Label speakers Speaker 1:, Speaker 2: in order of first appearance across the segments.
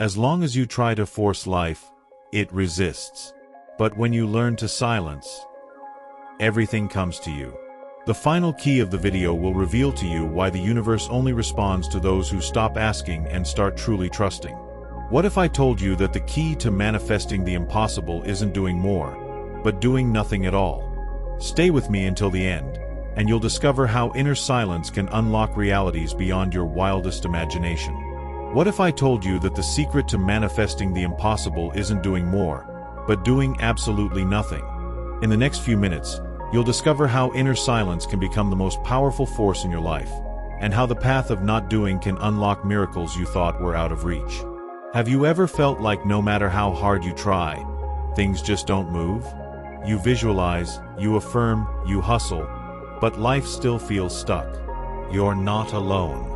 Speaker 1: As long as you try to force life, it resists. But when you learn to silence, everything comes to you. The final key of the video will reveal to you why the universe only responds to those who stop asking and start truly trusting. What if I told you that the key to manifesting the impossible isn't doing more, but doing nothing at all? Stay with me until the end, and you'll discover how inner silence can unlock realities beyond your wildest imagination. What if I told you that the secret to manifesting the impossible isn't doing more, but doing absolutely nothing? In the next few minutes, you'll discover how inner silence can become the most powerful force in your life, and how the path of not doing can unlock miracles you thought were out of reach. Have you ever felt like no matter how hard you try, things just don't move? You visualize, you affirm, you hustle, but life still feels stuck. You're not alone.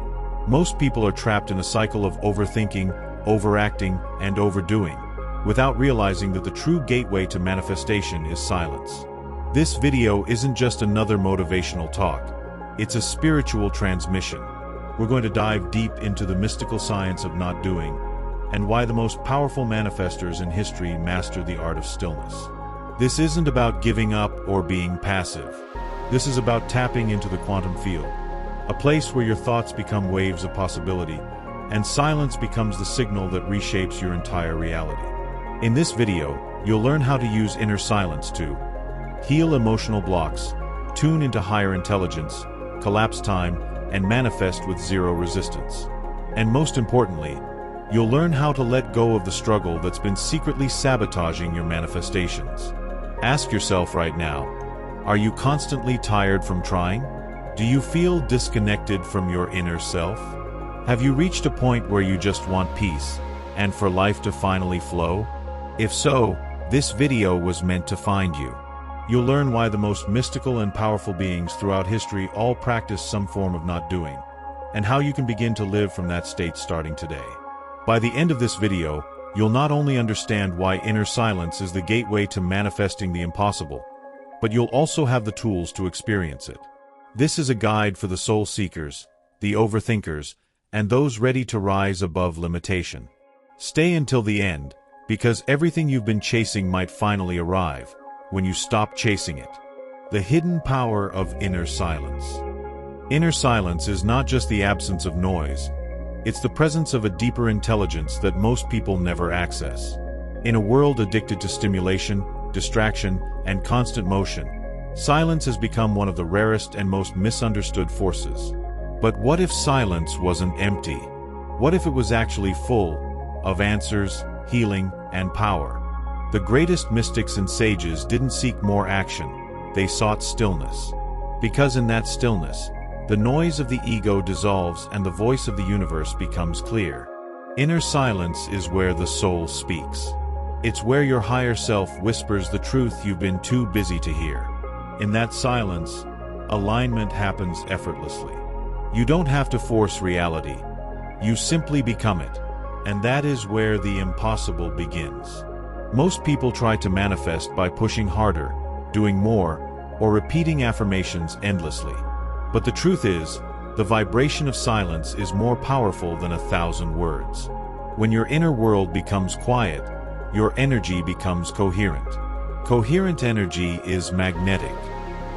Speaker 1: Most people are trapped in a cycle of overthinking, overacting, and overdoing, without realizing that the true gateway to manifestation is silence. This video isn't just another motivational talk. It's a spiritual transmission. We're going to dive deep into the mystical science of not doing, and why the most powerful manifestors in history master the art of stillness. This isn't about giving up or being passive. This is about tapping into the quantum field, a place where your thoughts become waves of possibility, and silence becomes the signal that reshapes your entire reality. In this video, you'll learn how to use inner silence to heal emotional blocks, tune into higher intelligence, collapse time, and manifest with zero resistance. And most importantly, you'll learn how to let go of the struggle that's been secretly sabotaging your manifestations. Ask yourself right now, are you constantly tired from trying? Do you feel disconnected from your inner self? Have you reached a point where you just want peace, and for life to finally flow? If so, this video was meant to find you. You'll learn why the most mystical and powerful beings throughout history all practice some form of not doing, and how you can begin to live from that state starting today. By the end of this video, you'll not only understand why inner silence is the gateway to manifesting the impossible, but you'll also have the tools to experience it. This is a guide for the soul seekers, the overthinkers, and those ready to rise above limitation. Stay until the end, because everything you've been chasing might finally arrive when you stop chasing it. The hidden power of inner silence. Inner silence is not just the absence of noise. It's the presence of a deeper intelligence that most people never access. In a world addicted to stimulation, distraction, and constant motion, silence has become one of the rarest and most misunderstood forces. But what if silence wasn't empty? What if it was actually full of answers, healing, and power? The greatest mystics and sages didn't seek more action, they sought stillness. Because in that stillness, the noise of the ego dissolves and the voice of the universe becomes clear. Inner silence is where the soul speaks. It's where your higher self whispers the truth you've been too busy to hear. In that silence, alignment happens effortlessly. You don't have to force reality. You simply become it. And that is where the impossible begins. Most people try to manifest by pushing harder, doing more, or repeating affirmations endlessly. But the truth is, the vibration of silence is more powerful than 1,000 words. When your inner world becomes quiet, your energy becomes coherent. Coherent energy is magnetic.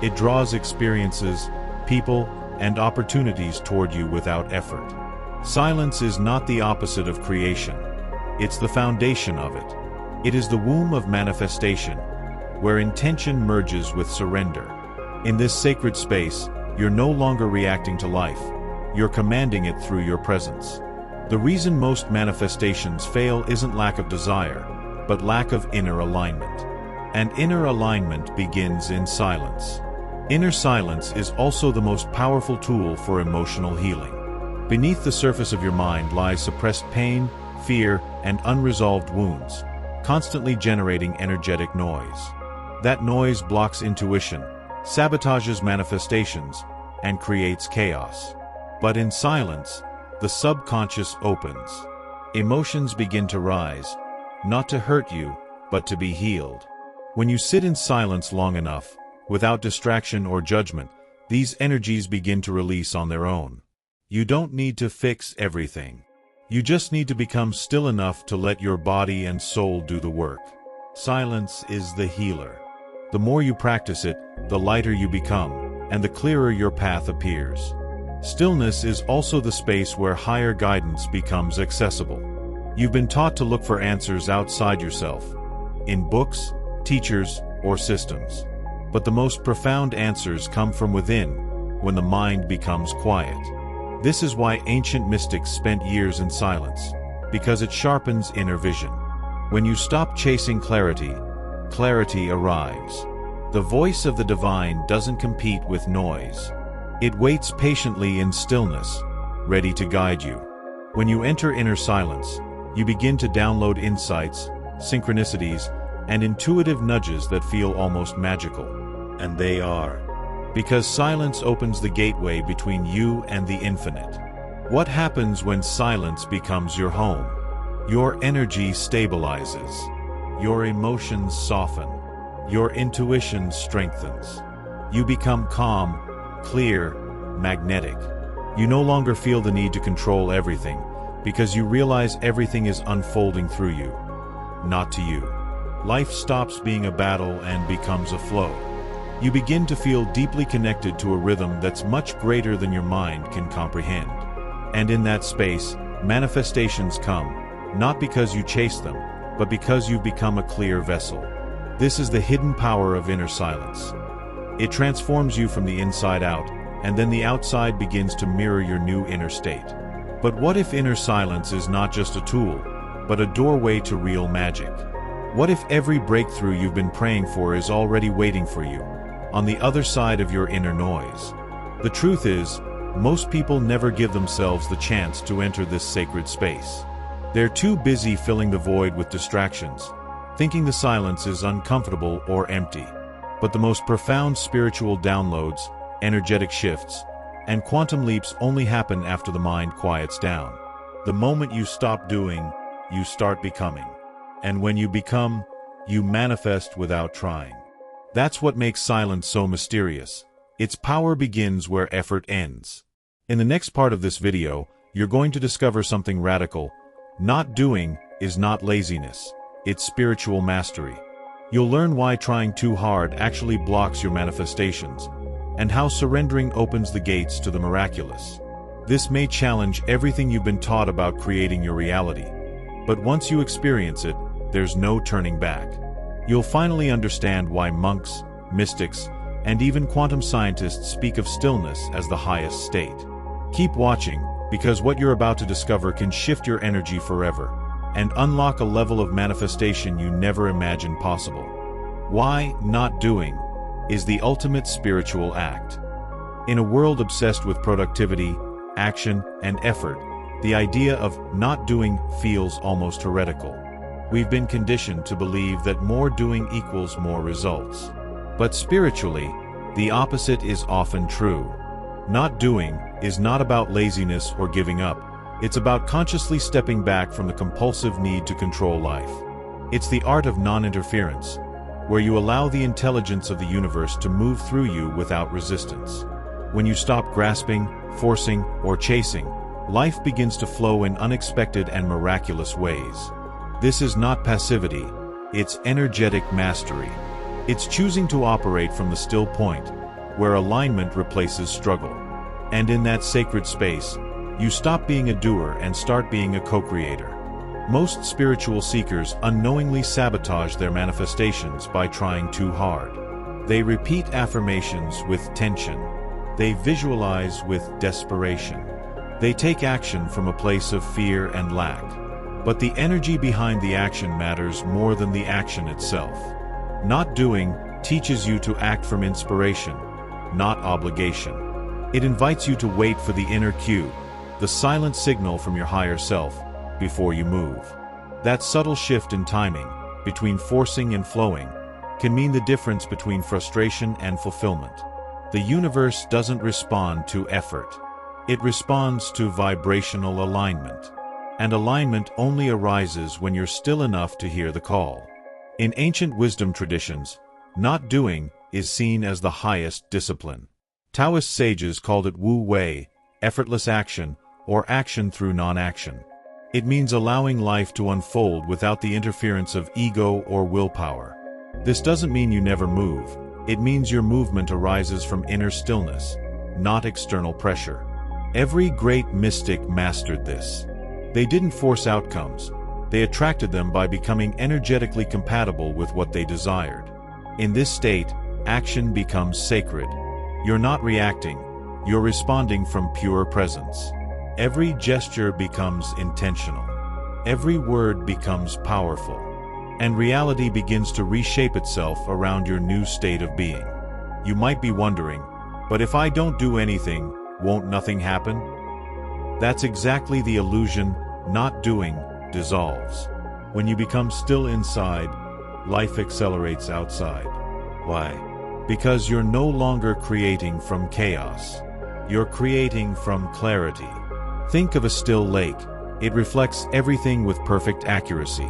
Speaker 1: It draws experiences, people, and opportunities toward you without effort. Silence is not the opposite of creation. It's the foundation of it. It is the womb of manifestation, where intention merges with surrender. In this sacred space, you're no longer reacting to life. You're commanding it through your presence. The reason most manifestations fail isn't lack of desire, but lack of inner alignment. And inner alignment begins in silence. Inner silence is also the most powerful tool for emotional healing. Beneath the surface of your mind lies suppressed pain, fear, and unresolved wounds, constantly generating energetic noise. That noise blocks intuition, sabotages manifestations, and creates chaos. But in silence, the subconscious opens. Emotions begin to rise, not to hurt you, but to be healed. When you sit in silence long enough, without distraction or judgment, these energies begin to release on their own. You don't need to fix everything. You just need to become still enough to let your body and soul do the work. Silence is the healer. The more you practice it, the lighter you become, and the clearer your path appears. Stillness is also the space where higher guidance becomes accessible. You've been taught to look for answers outside yourself, in books, teachers, or systems. But the most profound answers come from within, when the mind becomes quiet. This is why ancient mystics spent years in silence, because it sharpens inner vision. When you stop chasing clarity, clarity arrives. The voice of the divine doesn't compete with noise. It waits patiently in stillness, ready to guide you. When you enter inner silence, you begin to download insights, synchronicities, and intuitive nudges that feel almost magical. And they are. Because silence opens the gateway between you and the infinite. What happens when silence becomes your home? Your energy stabilizes. Your emotions soften. Your intuition strengthens. You become calm, clear, magnetic. You no longer feel the need to control everything, because you realize everything is unfolding through you, not to you. Life stops being a battle and becomes a flow. You begin to feel deeply connected to a rhythm that's much greater than your mind can comprehend. And in that space, manifestations come, not because you chase them, but because you've become a clear vessel. This is the hidden power of inner silence. It transforms you from the inside out, and then the outside begins to mirror your new inner state. But what if inner silence is not just a tool, but a doorway to real magic? What if every breakthrough you've been praying for is already waiting for you, on the other side of your inner noise? The truth is, most people never give themselves the chance to enter this sacred space. They're too busy filling the void with distractions, thinking the silence is uncomfortable or empty. But the most profound spiritual downloads, energetic shifts, and quantum leaps only happen after the mind quiets down. The moment you stop doing, you start becoming. And when you become, you manifest without trying. That's what makes silence so mysterious. Its power begins where effort ends. In the next part of this video, you're going to discover something radical. Not doing is not laziness. It's spiritual mastery. You'll learn why trying too hard actually blocks your manifestations, and how surrendering opens the gates to the miraculous. This may challenge everything you've been taught about creating your reality. But once you experience it, there's no turning back. You'll finally understand why monks, mystics, and even quantum scientists speak of stillness as the highest state. Keep watching, because what you're about to discover can shift your energy forever, and unlock a level of manifestation you never imagined possible. Why not doing is the ultimate spiritual act. In a world obsessed with productivity, action, and effort, the idea of not doing feels almost heretical. We've been conditioned to believe that more doing equals more results. But spiritually, the opposite is often true. Not doing is not about laziness or giving up. It's about consciously stepping back from the compulsive need to control life. It's the art of non-interference, where you allow the intelligence of the universe to move through you without resistance. When you stop grasping, forcing, or chasing, life begins to flow in unexpected and miraculous ways. This is not passivity, it's energetic mastery. It's choosing to operate from the still point, where alignment replaces struggle. And in that sacred space, you stop being a doer and start being a co-creator. Most spiritual seekers unknowingly sabotage their manifestations by trying too hard. They repeat affirmations with tension. They visualize with desperation. They take action from a place of fear and lack. But the energy behind the action matters more than the action itself. Not doing teaches you to act from inspiration, not obligation. It invites you to wait for the inner cue, the silent signal from your higher self, before you move. That subtle shift in timing, between forcing and flowing, can mean the difference between frustration and fulfillment. The universe doesn't respond to effort. It responds to vibrational alignment. And alignment only arises when you're still enough to hear the call. In ancient wisdom traditions, not doing is seen as the highest discipline. Taoist sages called it Wu Wei, effortless action, or action through non-action. It means allowing life to unfold without the interference of ego or willpower. This doesn't mean you never move. It means your movement arises from inner stillness, not external pressure. Every great mystic mastered this. They didn't force outcomes. They attracted them by becoming energetically compatible with what they desired. In this state, action becomes sacred. You're not reacting. You're responding from pure presence. Every gesture becomes intentional. Every word becomes powerful. And reality begins to reshape itself around your new state of being. You might be wondering, but if I don't do anything, won't nothing happen? That's exactly the illusion. Not doing dissolves. When you become still inside, life accelerates outside. Why? Because you're no longer creating from chaos. You're creating from clarity. Think of a still lake. It reflects everything with perfect accuracy.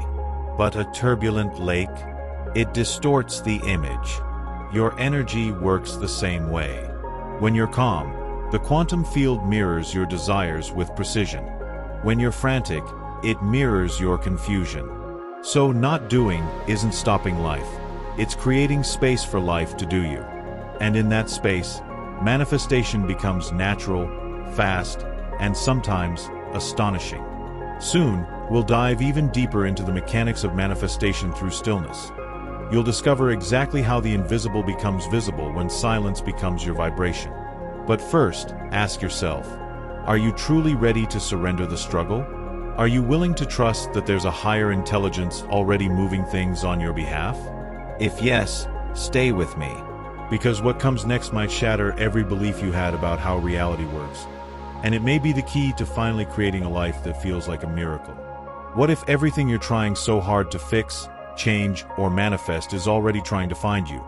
Speaker 1: But a turbulent lake? It distorts the image. Your energy works the same way. When you're calm, the quantum field mirrors your desires with precision. When you're frantic, it mirrors your confusion. So not doing isn't stopping life. It's creating space for life to do you. And in that space, manifestation becomes natural, fast, and sometimes astonishing. Soon, we'll dive even deeper into the mechanics of manifestation through stillness. You'll discover exactly how the invisible becomes visible when silence becomes your vibration. But first, ask yourself, are you truly ready to surrender the struggle? Are you willing to trust that there's a higher intelligence already moving things on your behalf? If yes, stay with me. Because what comes next might shatter every belief you had about how reality works. And it may be the key to finally creating a life that feels like a miracle. What if everything you're trying so hard to fix, change, or manifest is already trying to find you,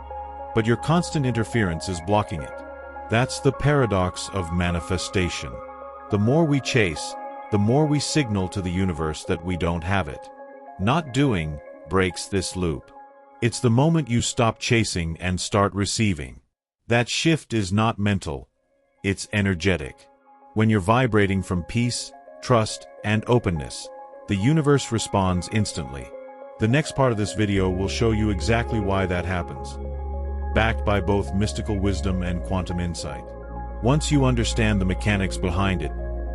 Speaker 1: but your constant interference is blocking it? That's the paradox of manifestation. The more we chase, the more we signal to the universe that we don't have it. Not doing breaks this loop. It's the moment you stop chasing and start receiving. That shift is not mental, it's energetic. When you're vibrating from peace, trust, and openness, the universe responds instantly. The next part of this video will show you exactly why that happens, backed by both mystical wisdom and quantum insight. Once you understand the mechanics behind it,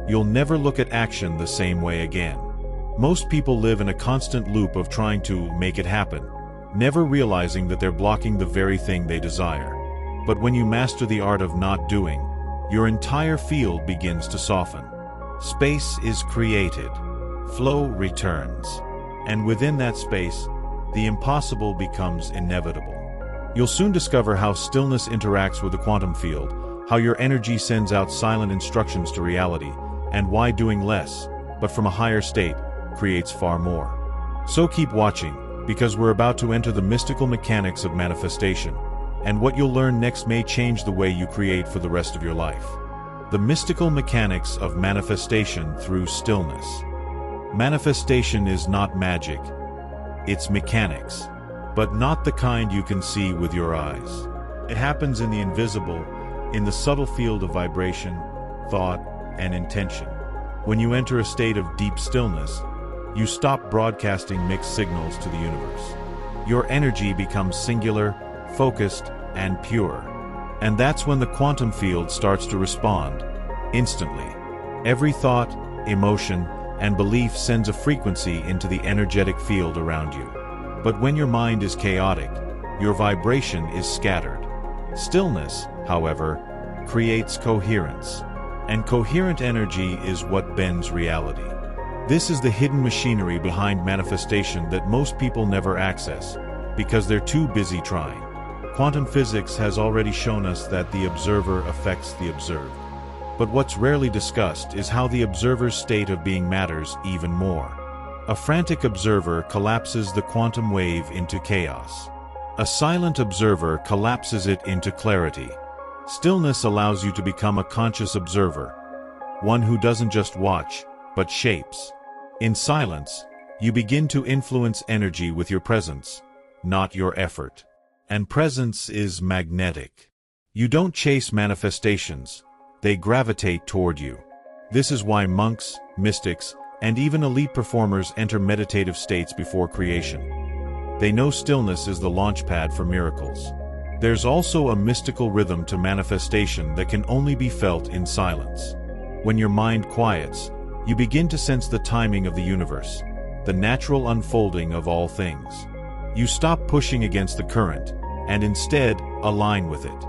Speaker 1: you'll never look at action the same way again. Most people live in a constant loop of trying to make it happen, never realizing that they're blocking the very thing they desire. But when you master the art of not doing, your entire field begins to soften. Space is created. Flow returns. And within that space, the impossible becomes inevitable. You'll soon discover how stillness interacts with the quantum field, how your energy sends out silent instructions to reality, and why doing less, but from a higher state, creates far more. So keep watching, because we're about to enter the mystical mechanics of manifestation, and what you'll learn next may change the way you create for the rest of your life. The mystical mechanics of manifestation through stillness. Manifestation is not magic, it's mechanics, but not the kind you can see with your eyes. It happens in the invisible, in the subtle field of vibration, thought, and intention. When you enter a state of deep stillness, you stop broadcasting mixed signals to the universe. Your energy becomes singular, focused, and pure. And that's when the quantum field starts to respond, instantly. Every thought, emotion, and belief sends a frequency into the energetic field around you. But when your mind is chaotic, your vibration is scattered. Stillness, however, creates coherence. And coherent energy is what bends reality. This is the hidden machinery behind manifestation that most people never access, because they're too busy trying. Quantum physics has already shown us that the observer affects the observed. But what's rarely discussed is how the observer's state of being matters even more. A frantic observer collapses the quantum wave into chaos. A silent observer collapses it into clarity. Stillness allows you to become a conscious observer, one who doesn't just watch, but shapes. In silence, you begin to influence energy with your presence, not your effort. And presence is magnetic. You don't chase manifestations, they gravitate toward you. This is why monks, mystics, And even elite performers enter meditative states before creation. They know stillness is the launch pad for miracles. There's also a mystical rhythm to manifestation that can only be felt in silence. When your mind quiets, you begin to sense the timing of the universe, the natural unfolding of all things. You stop pushing against the current, and instead, align with it.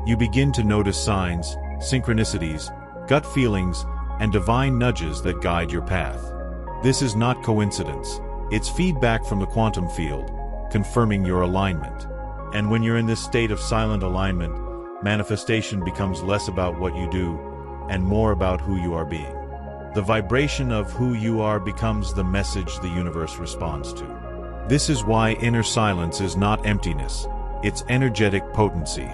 Speaker 1: You begin to notice signs, synchronicities, gut feelings, and divine nudges that guide your path. This is not coincidence. It's feedback from the quantum field, confirming your alignment. And when you're in this state of silent alignment, manifestation becomes less about what you do and more about who you are being. The vibration of who you are becomes the message the universe responds to. This is why inner silence is not emptiness, it's energetic potency.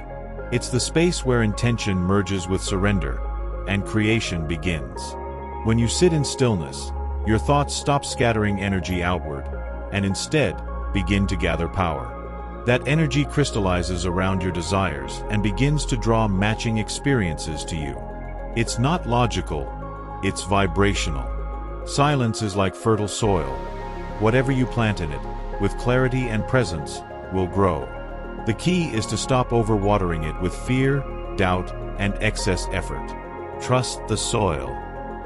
Speaker 1: It's the space where intention merges with surrender, and creation begins. When you sit in stillness, your thoughts stop scattering energy outward, and instead, begin to gather power. That energy crystallizes around your desires and begins to draw matching experiences to you. It's not logical, it's vibrational. Silence is like fertile soil. Whatever you plant in it, with clarity and presence, will grow. The key is to stop overwatering it with fear, doubt, and excess effort. Trust the soil.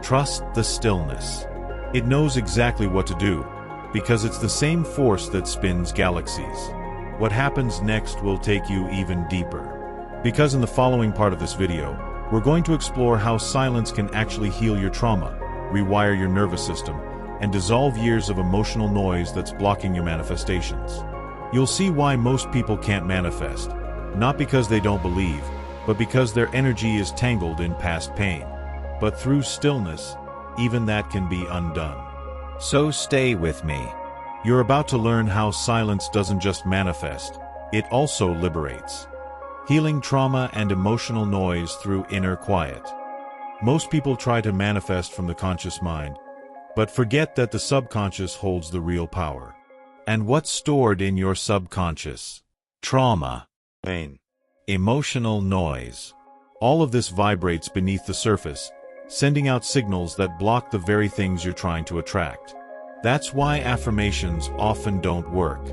Speaker 1: Trust the stillness. It knows exactly what to do, because it's the same force that spins galaxies. What happens next will take you even deeper. Because in the following part of this video, we're going to explore how silence can actually heal your trauma, rewire your nervous system, and dissolve years of emotional noise that's blocking your manifestations. You'll see why most people can't manifest, not because they don't believe, but because their energy is tangled in past pain. But through stillness, even that can be undone. So stay with me. You're about to learn how silence doesn't just manifest, it also liberates. Healing trauma and emotional noise through inner quiet. Most people try to manifest from the conscious mind, but forget that the subconscious holds the real power. And what's stored in your subconscious? Trauma, pain, emotional noise. All of this vibrates beneath the surface, sending out signals that block the very things you're trying to attract. That's why affirmations often don't work.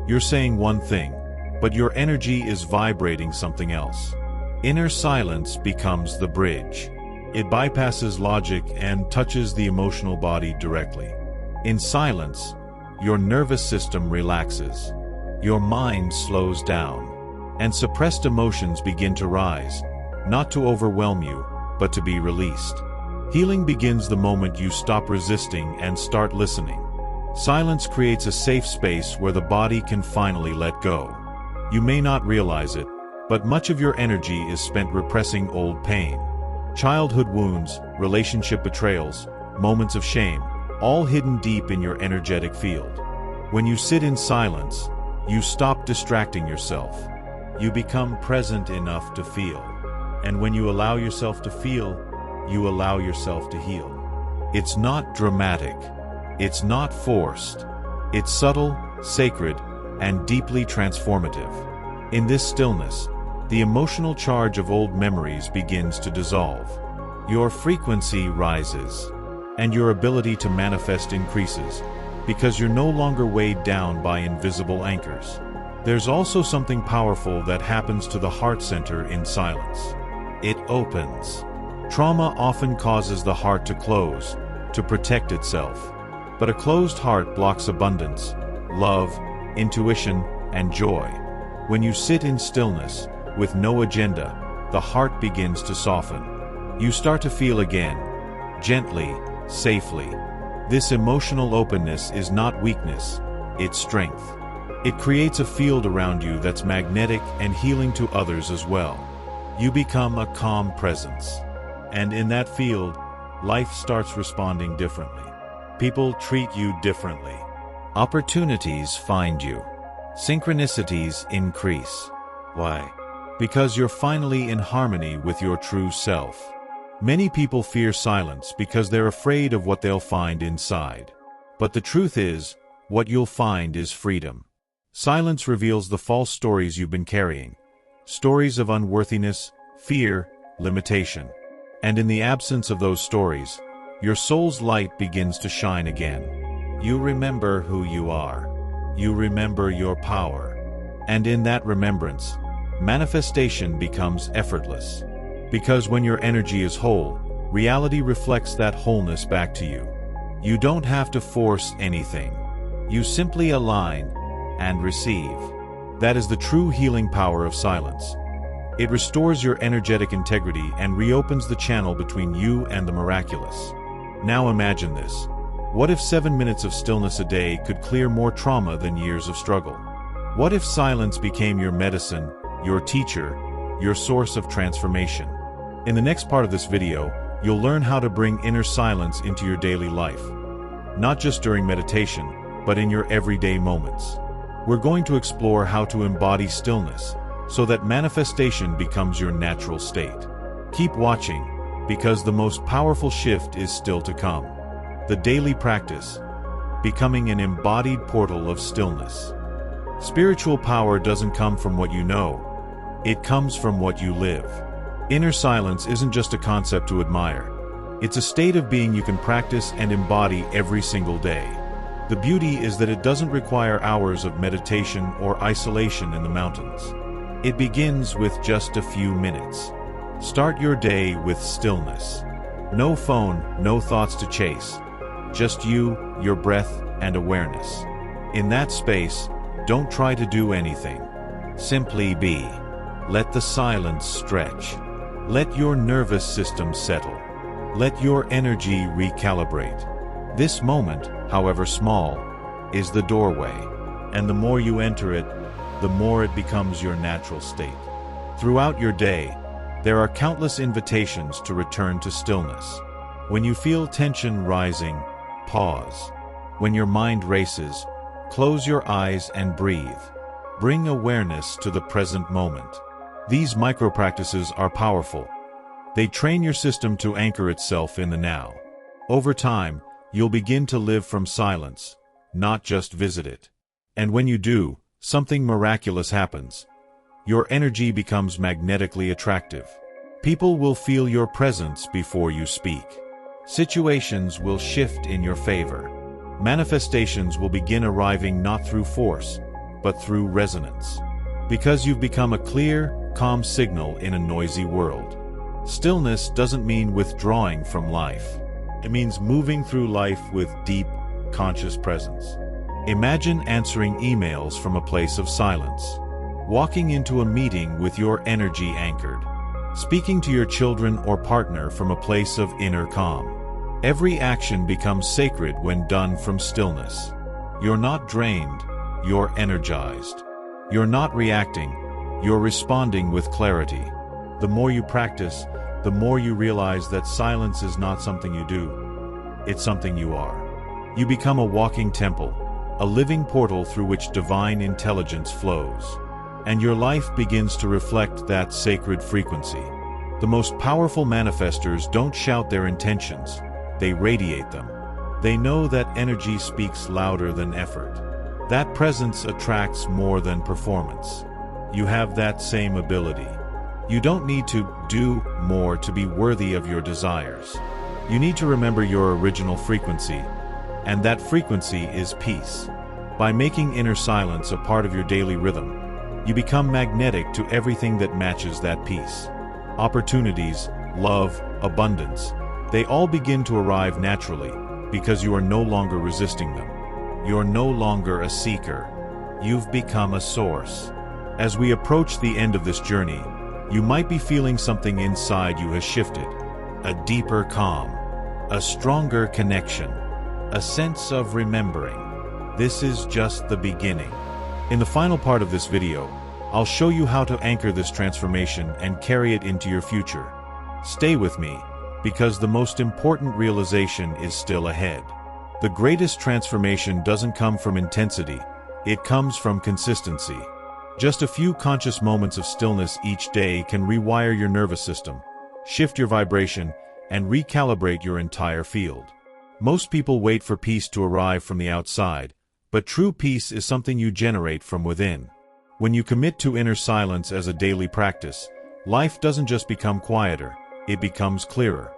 Speaker 1: You're saying one thing, but your energy is vibrating something else. Inner silence becomes the bridge. It bypasses logic and touches the emotional body directly. In silence, your nervous system relaxes. Your mind slows down. And suppressed emotions begin to rise, not to overwhelm you, but to be released. Healing begins the moment you stop resisting and start listening. Silence creates a safe space where the body can finally let go. You may not realize it, but much of your energy is spent repressing old pain. Childhood wounds, relationship betrayals, moments of shame, all hidden deep in your energetic field. When you sit in silence, you stop distracting yourself. You become present enough to feel. And when you allow yourself to feel, you allow yourself to heal. It's not dramatic. It's not forced. It's subtle, sacred, and deeply transformative. In this stillness, the emotional charge of old memories begins to dissolve. Your frequency rises, and your ability to manifest increases, because you're no longer weighed down by invisible anchors. There's also something powerful that happens to the heart center in silence. It opens. Trauma often causes the heart to close, to protect itself. But a closed heart blocks abundance, love, intuition, and joy. When you sit in stillness, with no agenda, the heart begins to soften. You start to feel again, gently, safely. This emotional openness is not weakness, it's strength. It creates a field around you that's magnetic and healing to others as well. You become a calm presence. And in that field, life starts responding differently. People treat you differently. Opportunities find you. Synchronicities increase. Why? Because you're finally in harmony with your true self. Many people fear silence because they're afraid of what they'll find inside. But the truth is, what you'll find is freedom. Silence reveals the false stories you've been carrying. Stories of unworthiness, fear, limitation. And in the absence of those stories, your soul's light begins to shine again. You remember who you are. You remember your power. And in that remembrance, manifestation becomes effortless. Because when your energy is whole, reality reflects that wholeness back to you. You don't have to force anything. You simply align and receive. That is the true healing power of silence. It restores your energetic integrity and reopens the channel between you and the miraculous. Now imagine this. What if 7 minutes of stillness a day could clear more trauma than years of struggle? What if silence became your medicine, your teacher, your source of transformation? In the next part of this video, you'll learn how to bring inner silence into your daily life. Not just during meditation, but in your everyday moments. We're going to explore how to embody stillness, so that manifestation becomes your natural state. Keep watching, because the most powerful shift is still to come. The daily practice, becoming an embodied portal of stillness. Spiritual power doesn't come from what you know, it comes from what you live. Inner silence isn't just a concept to admire. It's a state of being you can practice and embody every single day. The beauty is that it doesn't require hours of meditation or isolation in the mountains. It begins with just a few minutes. Start your day with stillness. No phone, no thoughts to chase. Just you, your breath, and awareness. In that space, don't try to do anything. Simply be. Let the silence stretch. Let your nervous system settle. Let your energy recalibrate. This moment, however small, is the doorway. And the more you enter it, the more it becomes your natural state. Throughout your day, there are countless invitations to return to stillness. When you feel tension rising, pause. When your mind races, close your eyes and breathe. Bring awareness to the present moment. These micro-practices are powerful. They train your system to anchor itself in the now. Over time, you'll begin to live from silence, not just visit it. And when you do, something miraculous happens. Your energy becomes magnetically attractive. People will feel your presence before you speak. Situations will shift in your favor. Manifestations will begin arriving not through force, but through resonance. Because you've become a clear, calm signal in a noisy world. Stillness doesn't mean withdrawing from life. It means moving through life with deep, conscious presence. Imagine answering emails from a place of silence. Walking into a meeting with your energy anchored. Speaking to your children or partner from a place of inner calm. Every action becomes sacred when done from stillness. You're not drained, you're energized. You're not reacting, you're responding with clarity. The more you practice, the more you realize that silence is not something you do. It's something you are. You become a walking temple, a living portal through which divine intelligence flows. And your life begins to reflect that sacred frequency. The most powerful manifestors don't shout their intentions, they radiate them. They know that energy speaks louder than effort. That presence attracts more than performance. You have that same ability. You don't need to do more to be worthy of your desires. You need to remember your original frequency, and that frequency is peace. By making inner silence a part of your daily rhythm, you become magnetic to everything that matches that peace. Opportunities, love, abundance, they all begin to arrive naturally because you are no longer resisting them. You're no longer a seeker. You've become a source. As we approach the end of this journey, you might be feeling something inside you has shifted. A deeper calm, a stronger connection, a sense of remembering. This is just the beginning. In the final part of this video, I'll show you how to anchor this transformation and carry it into your future. Stay with me, because the most important realization is still ahead. The greatest transformation doesn't come from intensity, it comes from consistency. Just a few conscious moments of stillness each day can rewire your nervous system, shift your vibration, and recalibrate your entire field. Most people wait for peace to arrive from the outside, but true peace is something you generate from within. When you commit to inner silence as a daily practice, life doesn't just become quieter, it becomes clearer.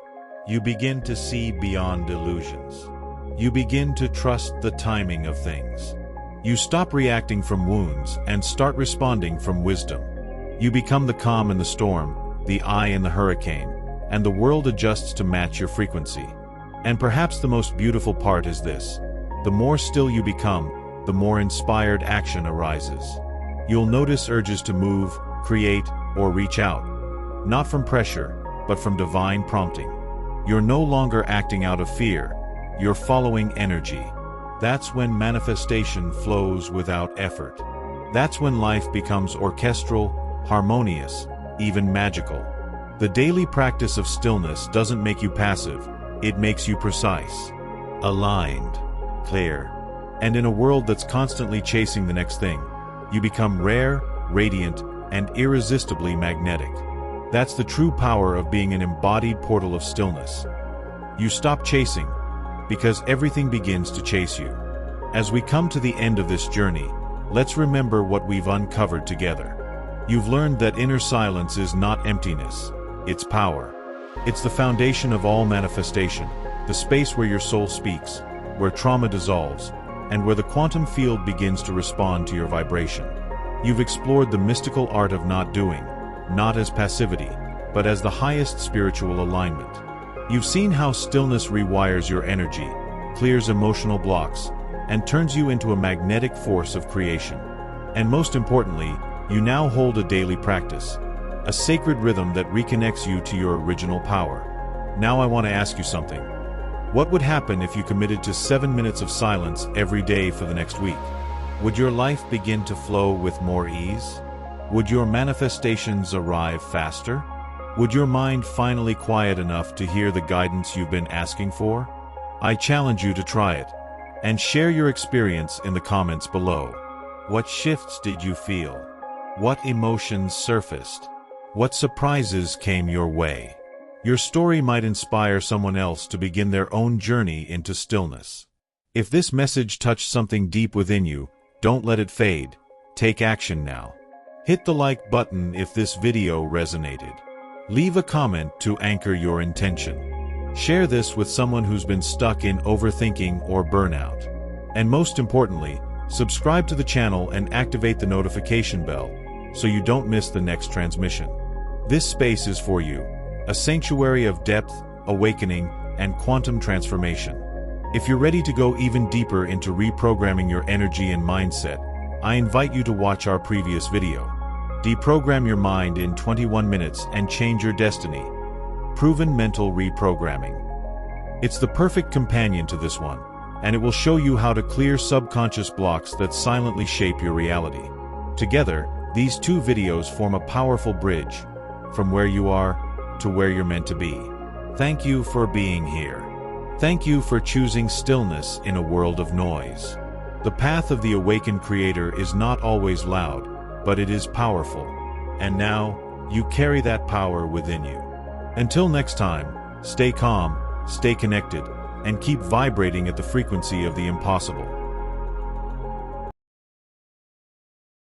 Speaker 1: You begin to see beyond illusions. You begin to trust the timing of things. You stop reacting from wounds and start responding from wisdom. You become the calm in the storm, the eye in the hurricane, and the world adjusts to match your frequency. And perhaps the most beautiful part is this: the more still you become, the more inspired action arises. You'll notice urges to move, create, or reach out, not from pressure, but from divine prompting. You're no longer acting out of fear, you're following energy. That's when manifestation flows without effort. That's when life becomes orchestral, harmonious, even magical. The daily practice of stillness doesn't make you passive, it makes you precise, aligned, clear. And in a world that's constantly chasing the next thing, you become rare, radiant, and irresistibly magnetic. That's the true power of being an embodied portal of stillness. You stop chasing, because everything begins to chase you. As we come to the end of this journey, let's remember what we've uncovered together. You've learned that inner silence is not emptiness, it's power. It's the foundation of all manifestation, the space where your soul speaks, where trauma dissolves, and where the quantum field begins to respond to your vibration. You've explored the mystical art of not doing, not as passivity, but as the highest spiritual alignment. You've seen how stillness rewires your energy, clears emotional blocks, and turns you into a magnetic force of creation. And most importantly, you now hold a daily practice, a sacred rhythm that reconnects you to your original power. Now I want to ask you something. What would happen if you committed to 7 minutes of silence every day for the next week? Would your life begin to flow with more ease? Would your manifestations arrive faster? Would your mind finally quiet enough to hear the guidance you've been asking for? I challenge you to try it, and share your experience in the comments below. What shifts did you feel? What emotions surfaced? What surprises came your way? Your story might inspire someone else to begin their own journey into stillness. If this message touched something deep within you, don't let it fade. Take action now. Hit the like button if this video resonated. Leave a comment to anchor your intention. Share this with someone who's been stuck in overthinking or burnout. And most importantly, subscribe to the channel and activate the notification bell so you don't miss the next transmission. This space is for you, a sanctuary of depth, awakening, and quantum transformation. If you're ready to go even deeper into reprogramming your energy and mindset, I invite you to watch our previous video. Deprogram your mind in 21 minutes and change your destiny. Proven mental reprogramming. It's the perfect companion to this one, and it will show you how to clear subconscious blocks that silently shape your reality. Together, these two videos form a powerful bridge from where you are to where you're meant to be. Thank you for being here. Thank you for choosing stillness in a world of noise. The path of the awakened creator is not always loud, but it is powerful. And now, you carry that power within you. Until next time, stay calm, stay connected, and keep vibrating at the frequency of the impossible.